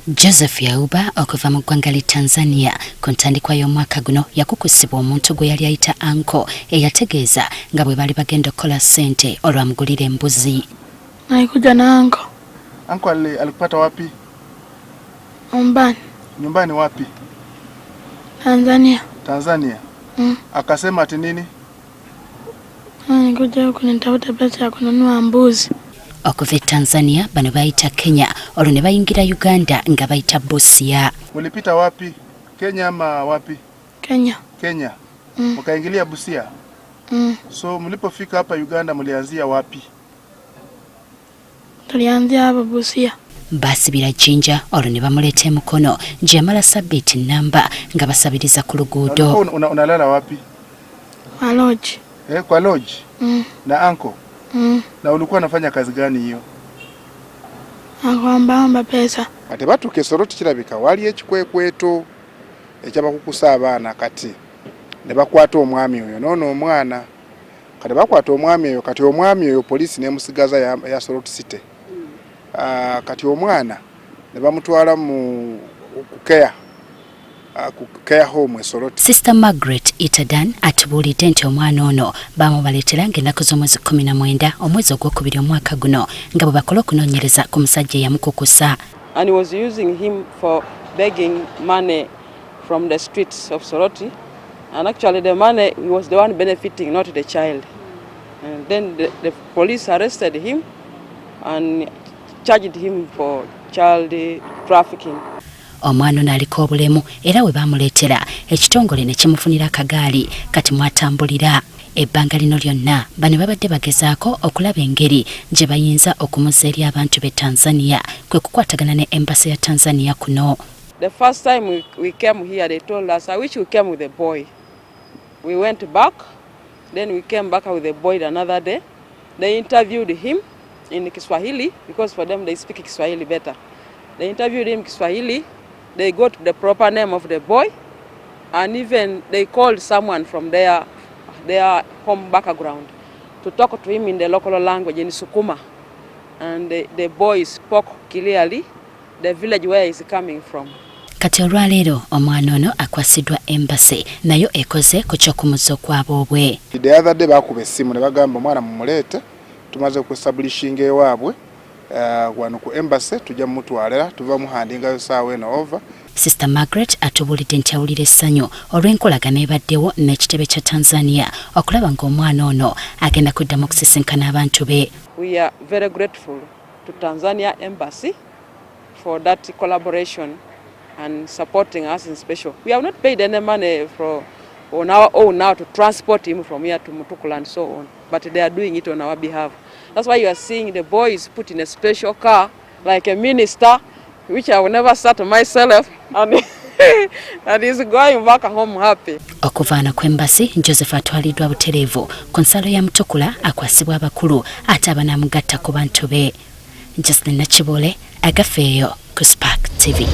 Joseph Yauba okuva mu ggwanga li Tanzania ku ntandikwa y'omwaka guno yakukusibwa omuntu gwe yali ayita anko eyategeeza nga bwe bali bagenda okukola ssente olwamugulira embuzi. Naikuja na anko. Anko alikupata wapi? Nyumbani. Nyumbani wapi? Tanzania. Tanzania? Akasema ati nini? Nikuja huku nitafuta pesa ya kununua mbuzi. Okuva Tanzania bano bayita Kenya olwo ne bayingira Uganda nga bayita Busia. Mulipita wapi? Kenya ama wapi? Kenya. Kenya. Mkaingilia Busia? So mlipofika hapa Uganda mlianzia wapi? Tulianzia hapa Busia. Basibira Jinja olwo ne bamuleta emukono gyamala sabbiiti namba nga basabiriza ku luguudo. Unalala wapi? Kwa lodge. Kwa lodge? Na anko? Na ulikuwa unafanya kazi gani hiyo? Akwamba pesa. Ate batuke Soroti kirabika wali ekikwekweto ekyaba kukusa abaana kati ne bakwata omwami oyo nono omwana kati bakwata omwami oyo kati omwami oyo polisi nemusigaza ya Soroti City. Kati omwana ne bamutwala mu care home Soroti. Sister Margaret Itadan atubulidde nti omwana ono bamubaletera ng'ennaku z'omwezi 19 omwezi ogwokubiri omwaka guno nga bwe bakola okunoonyereza ku musajja eyamukukusa. And he was using him for begging money from the streets of Soroti, and actually the money, he was the one benefiting, not the child. And then the police arrested him and charged him for child trafficking. Omwana ono aliko obulemu era we bamuleetera ekitongole ne kimufunira akagaali kati mwatambulira. Ebbanga lino lyonna bano babadde bagezaako okulaba engeri gye bayinza okumuza eri abantu b'e Tanzania kwe kukwatagana ne embassy ya Tanzania kuno. The first time we came here, they told us, I wish we came with a boy. We went back, then we came back with a boy another day. They interviewed him in Kiswahili, because for them they speak Kiswahili better. They interviewed him in Kiswahili, they got the proper name of the boy, and even they called someone from their home background to talk to him in the local language, in Sukuma. And the boy spoke clearly the village where he's coming from. Kati olwaleero omwana ono akwasiddwa embassy nayo ekoze ku ky'okumuza okwabwe. The other day bakuba essimu ne bagamba omwana mumuleete tumaze okuestablishinga ewaabwe wano ku embassy tujja mutwalira tuva muhandingayo saawa eno over. Sister Margaret atubulidde nti awulira essanyu olw'enkolagana ebaddewo n'ekitebe kya Tanzania okulaba ng'omwana ono agenda kuddamu okusisinkana abantu be. We are very grateful to Tanzania Embassy for that collaboration and supporting us in special. We have not paid any money on our own now to transport him from here to Mutukula and so on, but they are doing it on our behalf. That's why you are seeing the boy is put in a special car like a minister, which I will never start myself, and he's going back home happy. Okuvaana kw'embasi Joseph atwaliddwa butereevu ku nsalo ya Mutukula akwasibwa abakulu ate abanaamugatta ku bantu be. Justin Nakibole agafeeyo ku Spark TV.